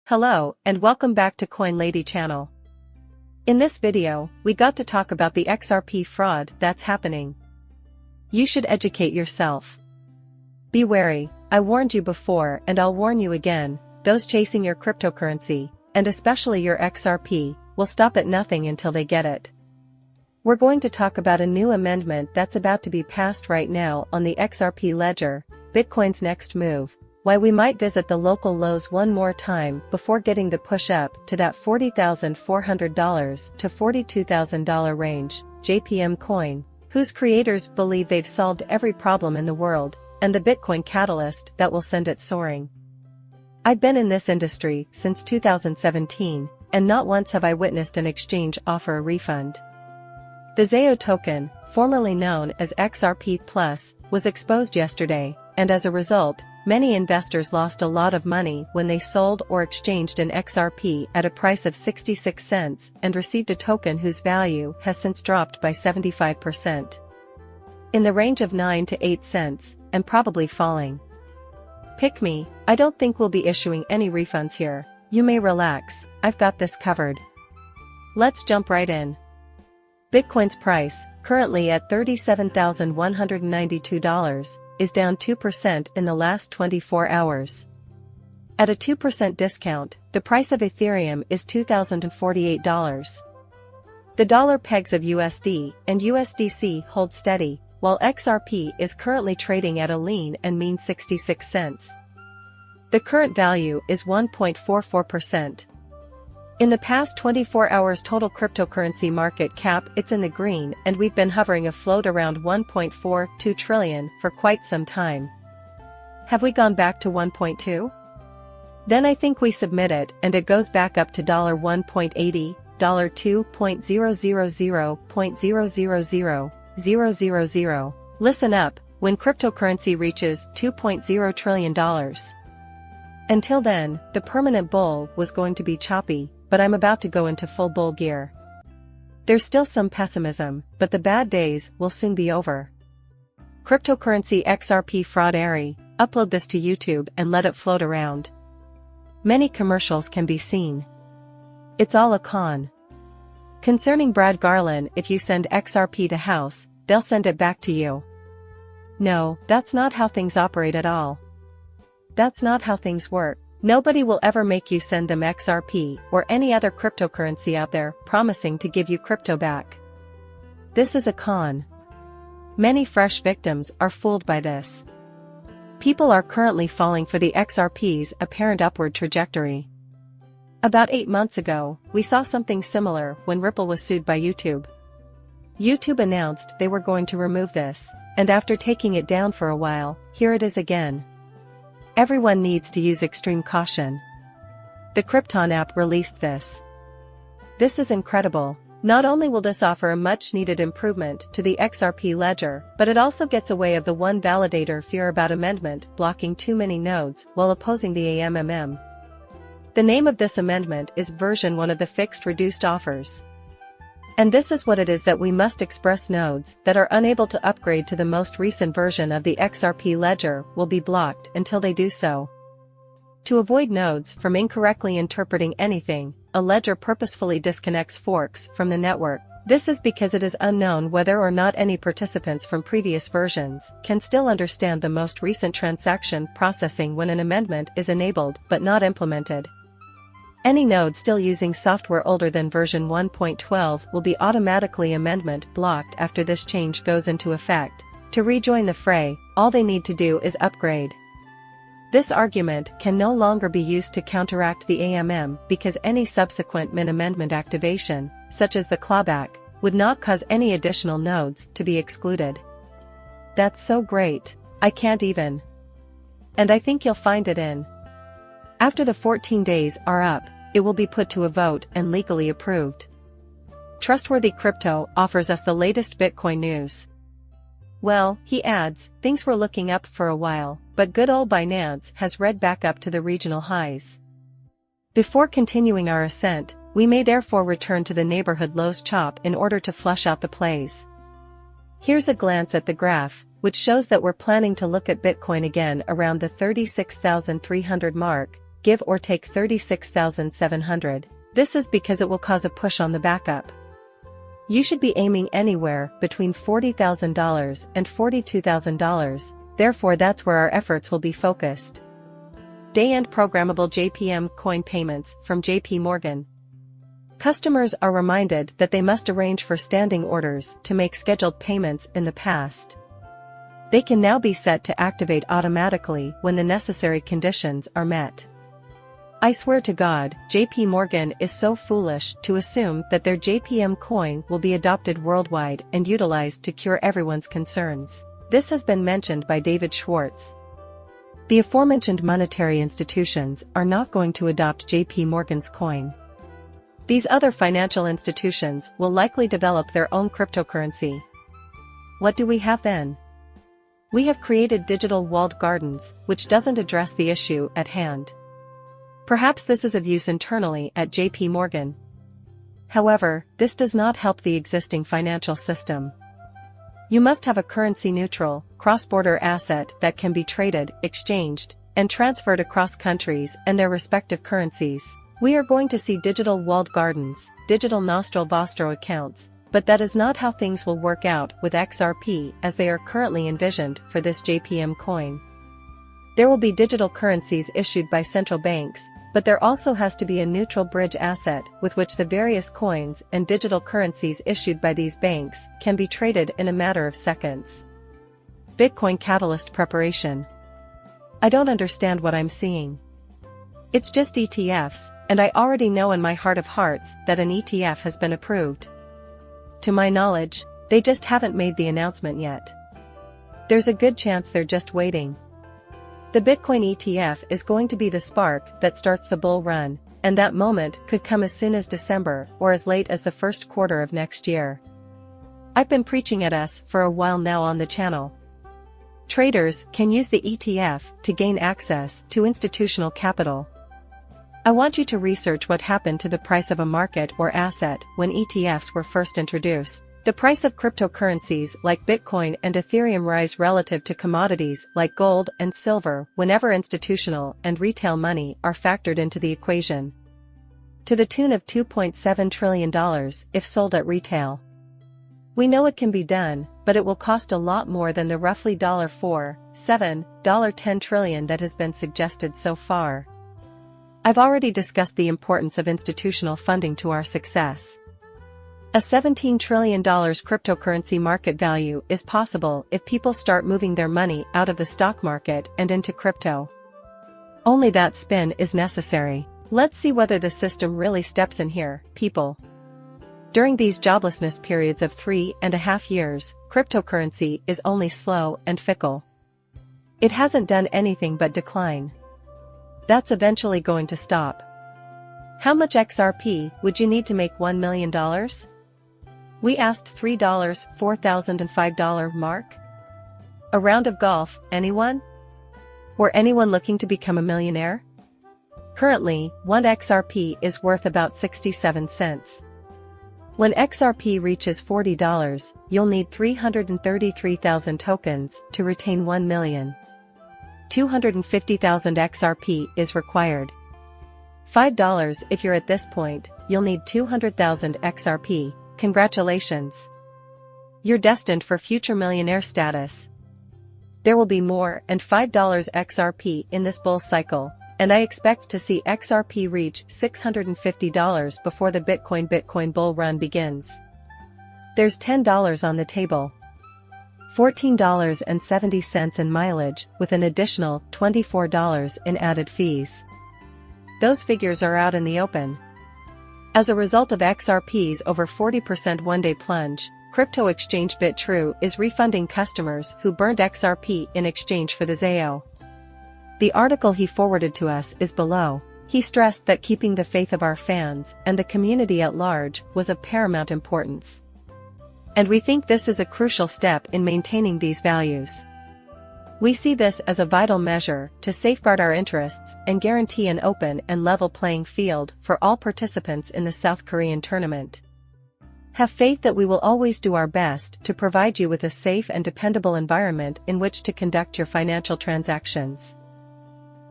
Hello, and welcome back to Coin Lady channel. In this video, we got to talk about the XRP fraud that's happening. You should educate yourself. Be wary, I warned you before and I'll warn you again, those chasing your cryptocurrency, and especially your XRP, will stop at nothing until they get it. We're going to talk about a new amendment that's about to be passed right now on the XRP ledger, Bitcoin's next move, why we might visit the local lows one more time before getting the push up to that $40,400 to $42,000 range, JPM coin, whose creators believe they've solved every problem in the world, and the Bitcoin catalyst that will send it soaring. I've been in this industry since 2017, and not once have I witnessed an exchange offer a refund. The ZEO token, formerly known as XRP Plus, was exposed yesterday, and as a result, many investors lost a lot of money when they sold or exchanged an XRP at a price of 66 cents and received a token whose value has since dropped by 75%. In the range of 9 to 8 cents, and probably falling. Pick me, I don't think we'll be issuing any refunds here. You may relax, I've got this covered. Let's jump right in. Bitcoin's price, currently at $37,192, is down 2% in the last 24 hours. At a 2% discount, the price of Ethereum is $2,048. The dollar pegs of USD and USDC hold steady, while XRP is currently trading at a lean and mean 66 cents. The current value is 1.44%. In the past 24 hours total cryptocurrency market cap it's in the green and we've been hovering afloat around 1.42 trillion for quite some time. Have we gone back to 1.2? Then I think we submit it and it goes back up to $1.80, $2.000.000,000. Listen up, when cryptocurrency reaches $2.0 trillion. Until then, the permanent bull was going to be choppy, but I'm about to go into full bull gear. There's still some pessimism, but the bad days will soon be over. Cryptocurrency XRP fraud upload this to YouTube and let it float around. Many commercials can be seen. It's all a con. Concerning Brad Garland, if you send XRP to house, they'll send it back to you. No, that's not how things operate at all. That's not how things work. Nobody will ever make you send them XRP or any other cryptocurrency out there promising to give you crypto back. This is a con. Many fresh victims are fooled by this. People are currently falling for the XRP's apparent upward trajectory. About 8 months ago, we saw something similar when Ripple was sued by YouTube. YouTube announced they were going to remove this, and after taking it down for a while, here it is again. Everyone needs to use extreme caution. The Krypton app released this. This is incredible. Not only will this offer a much-needed improvement to the XRP ledger, but it also gets away of the one validator fear about amendment blocking too many nodes while opposing the AMMM. The name of this amendment is version 1 of the fixed reduced offers. And this is what it is that we must express nodes that are unable to upgrade to the most recent version of the XRP ledger will be blocked until they do so. To avoid nodes from incorrectly interpreting anything, a ledger purposefully disconnects forks from the network. This is because it is unknown whether or not any participants from previous versions can still understand the most recent transaction processing when an amendment is enabled but not implemented. Any node still using software older than version 1.12 will be automatically amendment blocked after this change goes into effect. To rejoin the fray, all they need to do is upgrade. This argument can no longer be used to counteract the AMM because any subsequent min amendment activation, such as the clawback, would not cause any additional nodes to be excluded. That's so great, I can't even. And I think you'll find it in. After the 14 days are up, it will be put to a vote and legally approved. Trustworthy Crypto offers us the latest Bitcoin news. Well, he adds, things were looking up for a while, but good old Binance has read back up to the regional highs. Before continuing our ascent, we may therefore return to the neighborhood lows chop in order to flush out the plays. Here's a glance at the graph, which shows that we're planning to look at Bitcoin again around the 36,300 mark, give or take 36,700. This is because it will cause a push on the backup. You should be aiming anywhere between $40,000 and $42,000, therefore that's where our efforts will be focused. Day-end programmable JPM coin payments from JP Morgan. Customers are reminded that they must arrange for standing orders to make scheduled payments in the past. They can now be set to activate automatically when the necessary conditions are met. I swear to God, JP Morgan is so foolish to assume that their JPM coin will be adopted worldwide and utilized to cure everyone's concerns. This has been mentioned by David Schwartz. The aforementioned monetary institutions are not going to adopt JP Morgan's coin. These other financial institutions will likely develop their own cryptocurrency. What do we have then? We have created digital walled gardens, which doesn't address the issue at hand. Perhaps this is of use internally at JP Morgan. However, this does not help the existing financial system. You must have a currency-neutral, cross-border asset that can be traded, exchanged, and transferred across countries and their respective currencies. We are going to see digital walled gardens, digital Nostro Vostro accounts, but that is not how things will work out with XRP as they are currently envisioned for this JPM coin. There will be digital currencies issued by central banks, but there also has to be a neutral bridge asset with which the various coins and digital currencies issued by these banks can be traded in a matter of seconds. Bitcoin catalyst preparation. I don't understand what I'm seeing. It's just ETFs, and I already know in my heart of hearts that an ETF has been approved. To my knowledge, they just haven't made the announcement yet. There's a good chance they're just waiting. The Bitcoin ETF is going to be the spark that starts the bull run, and that moment could come as soon as December or as late as the first quarter of next year. I've been preaching at us for a while now on the channel. Traders can use the ETF to gain access to institutional capital. I want you to research what happened to the price of a market or asset when ETFs were first introduced. The price of cryptocurrencies like Bitcoin and Ethereum rise relative to commodities like gold and silver whenever institutional and retail money are factored into the equation. To the tune of $2.7 trillion if sold at retail. We know it can be done, but it will cost a lot more than the roughly $4, $7, $10 trillion that has been suggested so far. I've already discussed the importance of institutional funding to our success. A $17 trillion cryptocurrency market value is possible if people start moving their money out of the stock market and into crypto. Only that spin is necessary. Let's see whether the system really steps in here, people. During these joblessness periods of 3.5 years, cryptocurrency is only slow and fickle. It hasn't done anything but decline. That's eventually going to stop. How much XRP would you need to make $1 million? We asked $3, $4,000 and $5 mark? A round of golf, anyone? Or anyone looking to become a millionaire? Currently, 1 XRP is worth about 67 cents. When XRP reaches $40, you'll need 333,000 tokens to retain 1 million. 250,000 XRP is required. $5 if you're at this point, you'll need 200,000 XRP. Congratulations. You're destined for future millionaire status. There will be more and $5 XRP in this bull cycle, and I expect to see XRP reach $650 before the Bitcoin bull run begins. There's $10 on the table. $14.70 in mileage with an additional $24 in added fees. Those figures are out in the open. As a result of XRP's over 40% one-day plunge, crypto exchange BitTrue is refunding customers who burned XRP in exchange for the ZAO. The article he forwarded to us is below. He stressed that keeping the faith of our fans and the community at large was of paramount importance. And we think this is a crucial step in maintaining these values. We see this as a vital measure to safeguard our interests and guarantee an open and level playing field for all participants in the South Korean tournament. Have faith that we will always do our best to provide you with a safe and dependable environment in which to conduct your financial transactions.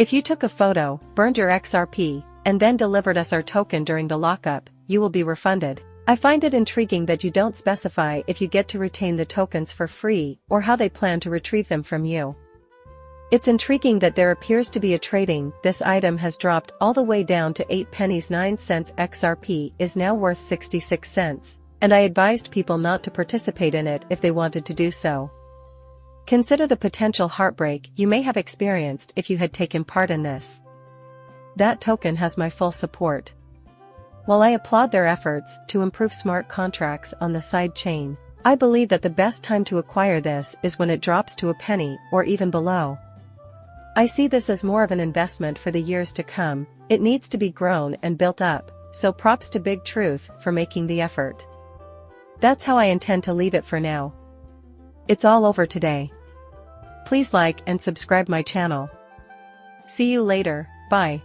If you took a photo, burned your XRP, and then delivered us our token during the lockup, you will be refunded. I find it intriguing that you don't specify if you get to retain the tokens for free or how they plan to retrieve them from you. It's intriguing that there appears to be a trading. This item has dropped all the way down to 8 pennies 9 cents. XRP is now worth 66 cents, and I advised people not to participate in it if they wanted to do so. Consider the potential heartbreak you may have experienced if you had taken part in this. That token has my full support. While I applaud their efforts to improve smart contracts on the side chain, I believe that the best time to acquire this is when it drops to a penny or even below. I see this as more of an investment for the years to come. It needs to be grown and built up, so props to Big Truth for making the effort. That's how I intend to leave it for now. It's all over today. Please like and subscribe my channel. See you later, bye.